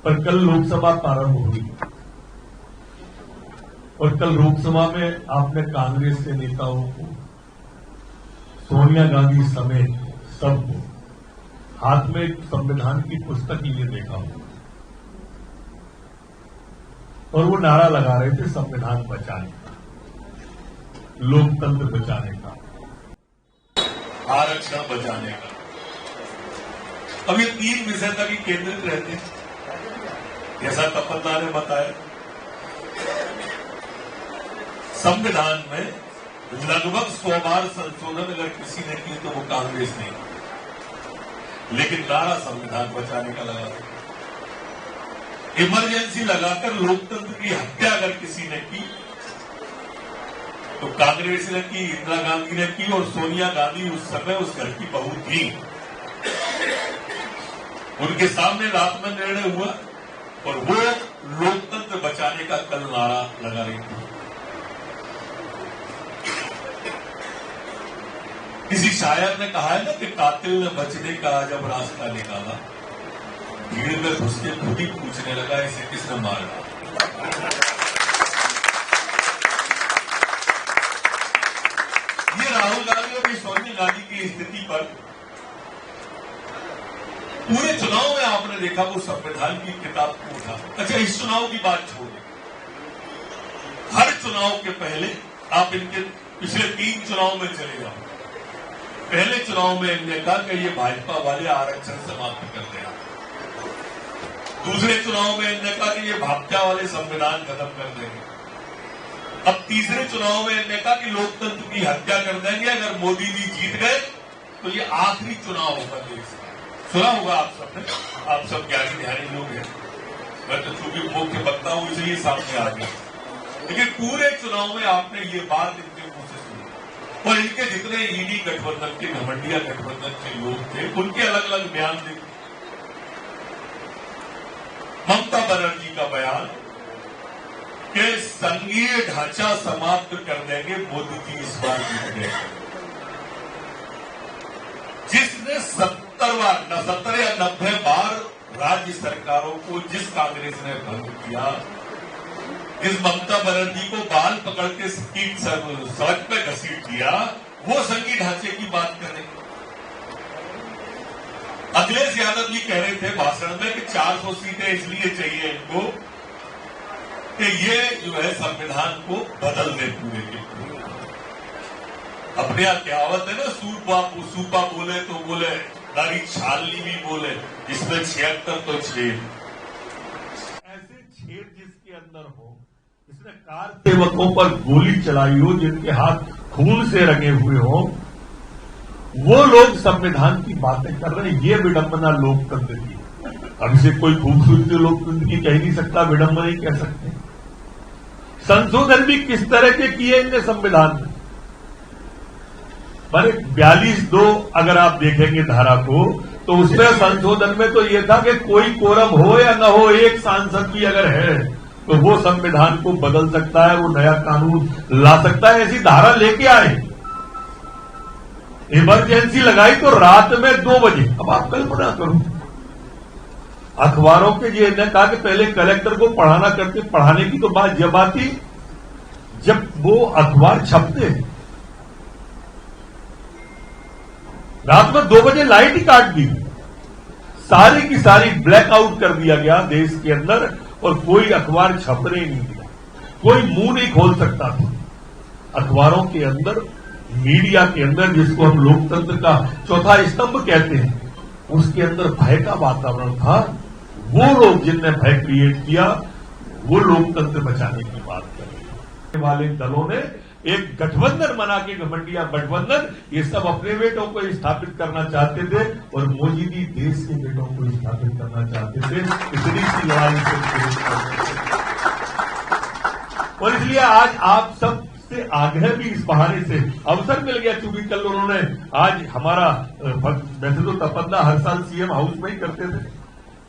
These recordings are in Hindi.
पर कल लोकसभा प्रारंभ हुई और कल लोकसभा में आपने कांग्रेस के नेताओं को, सोनिया गांधी समेत सबको हाथ में एक संविधान की पुस्तक लिए देखा हो और वो नारा लगा रहे थे संविधान बचाने का, लोकतंत्र बचाने का, आरक्षण बचाने का। अब ये 3 विषय तक ही केंद्रित रहते हैं, जैसा तपन्ना ने बताया। संविधान में लगभग 100 बार संशोधन अगर किसी ने की तो वो कांग्रेस ने, लेकिन नारा संविधान बचाने का लगा। इमरजेंसी लगाकर लोकतंत्र की हत्या अगर किसी ने की तो कांग्रेस ने की, इंदिरा गांधी ने की, और सोनिया गांधी उस समय उस घर की बहू थी। उनके सामने रात में निर्णय हुआ और वो लोकतंत्र बचाने का कल नारा लगा रही थी। किसी शायर ने कहा है ना कि कातिल ने बचने का जब रास्ता निकाला, भीड़ में घुस के खुद ही पूछने लगा इसे किसने मारा। ये राहुल गांधी और सोनिया गांधी की स्थिति पर पूरे चुनाव में आपने देखा वो संविधान की किताब को उठा। अच्छा, इस चुनाव की बात छोड़िए, हर चुनाव के पहले आप इनके पिछले 3 चुनाव में चले जाओ। पहले चुनाव में इन्होंने कहा कि ये भाजपा वाले आरक्षण समाप्त कर दें। दूसरे चुनाव में इन्होंने कहा कि ये भाजपा वाले संविधान खत्म कर देंगे। अब तीसरे चुनाव में इन्होंने कहा कि लोकतंत्र की हत्या कर देंगे। अगर मोदी जी जीत गए तो ये आखिरी चुनाव होगा देश का। सुना होगा आप सबने, आप सब ज्ञानी ध्यानी लोग हैं, मैं तो चूंकि मुख्य वक्ता हूं इसलिए सामने आ गया। लेकिन पूरे चुनाव में आपने ये बात इनके मुंह से सुनी और इनके जितने ईडी गठबंधन के, घमंडिया गठबंधन के लोग थे, उनके अलग अलग बयान थे। ममता बनर्जी का बयान कि संघीय ढांचा समाप्त कर देंगे, मोदी जी इस बार जीत गए। जिसने 70 या 90 बार राज्य सरकारों को जिस कांग्रेस ने भंग किया, जिस ममता बनर्जी को बाल पकड़ के सड़क पे घसीट दिया, वो संघीय ढांचे की बात कर रहे। अखिलेश यादव जी कह रहे थे भाषण में कि 400 सीटें इसलिए चाहिए इनको कि ये जो है संविधान को बदल दे पूरे के पूरे। अपने यहां कहावत है ना, सूपा बोले तो बोले, दाढ़ी छालनी भी बोले, इसमें 76 तो छेद। ऐसे छेद जिसके अंदर हो, जिसने कार सेवकों पर गोली चलाई हो, जिनके हाथ खून से रंगे हुए हो, वो लोग संविधान की बातें कर रहे हैं। ये विडंबना लोकतंत्र की। अब इसे कोई खूबसूरती लोकतंत्र की कह नहीं सकता, विडंबना ही कह सकते हैं। संशोधन भी किस तरह के किए इनने संविधान में। पर 42(2) अगर आप देखेंगे धारा को, तो उसमें संशोधन में तो ये था कि कोई कोरम हो या न हो, एक सांसद भी अगर है तो वो संविधान को बदल सकता है, वो नया कानून ला सकता है। ऐसी धारा लेके आए, इमरजेंसी लगाई तो रात में 2 बजे। अब आप कल्पना करो, अखबारों के ये ने कहा कि पहले कलेक्टर को पढ़ाना करते, पढ़ाने की तो बात जब आती जब वो अखबार छपते। रात में 2 बजे लाइट ही काट दी, सारी की सारी ब्लैकआउट कर दिया गया देश के अंदर, और कोई अखबार छपने नहीं दिया, कोई मुंह नहीं खोल सकता था। अखबारों के अंदर, मीडिया के अंदर, जिसको हम लोकतंत्र का चौथा स्तंभ कहते हैं, उसके अंदर भय का वातावरण था। वो लोग जिनने भय क्रिएट किया, वो लोकतंत्र बचाने की बात कर रहे वाले दलों ने एक गठबंधन बना के, घमंडिया गठबंधन, ये सब अपने बेटों को स्थापित करना चाहते थे और मोदी जी देश के बेटों को स्थापित करना चाहते थे। इतनी सी लड़ाई से और इसलिए आज आप सब से आग्रह भी इस बहाने से अवसर मिल गया, क्योंकि कल उन्होंने आज हमारा, वैसे तो तपन्ना हर साल सीएम हाउस में ही करते थे,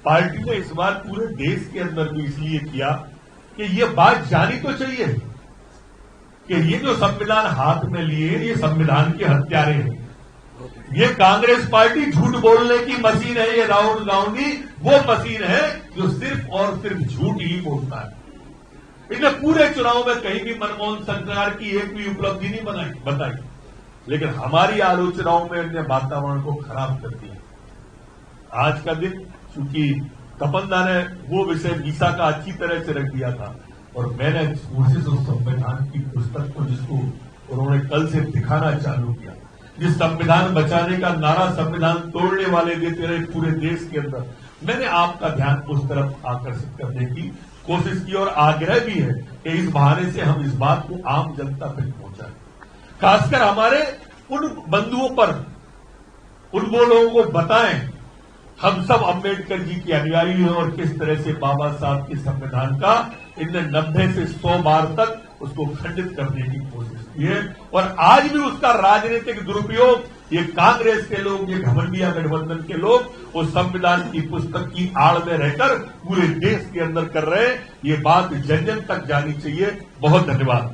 पार्टी ने इस बार पूरे देश के अंदर भी इसलिए किया कि ये बात जानी तो चाहिए कि ये जो संविधान हाथ में लिए, ये संविधान के हत्यारे हैं। ये कांग्रेस पार्टी झूठ बोलने की मशीन है। ये राहुल गांधी वो मशीन है जो सिर्फ और सिर्फ झूठ ही बोलता है। इसने पूरे चुनाव में कहीं भी मनमोहन सरकार की एक भी उपलब्धि नहीं बताई, लेकिन हमारी आलोचनाओं में इन्हें वातावरण को खराब कर दिया। आज का दिन चूंकि तपन्ना ने वो विषय वीसा का अच्छी तरह से रख दिया था और मैंने कोशिश उस संविधान की पुस्तक को जिसको उन्होंने कल से दिखाना चालू किया, जिस संविधान बचाने का नारा संविधान तोड़ने वाले देते रहे पूरे देश के अंदर, मैंने आपका ध्यान उस तरफ आकर्षित करने की कोशिश की और आग्रह भी है कि इस बहाने से हम इस बात को आम जनता तक पहुंचाएं, खासकर हमारे उन बंधुओं पर, उन वो लोगों को बताएं हम सब अम्बेडकर जी की अनुयायी हैं और किस तरह से बाबा साहब के संविधान का इनने 90 से 100 बार तक उसको खंडित करने की कोशिश की है और आज भी उसका राजनीतिक दुरुपयोग ये कांग्रेस के लोग, ये घमंडिया गठबंधन के लोग उस संविधान की पुस्तक की आड़ में रहकर पूरे देश के अंदर कर रहे हैं। ये बात जन जन तक जानी चाहिए। बहुत धन्यवाद।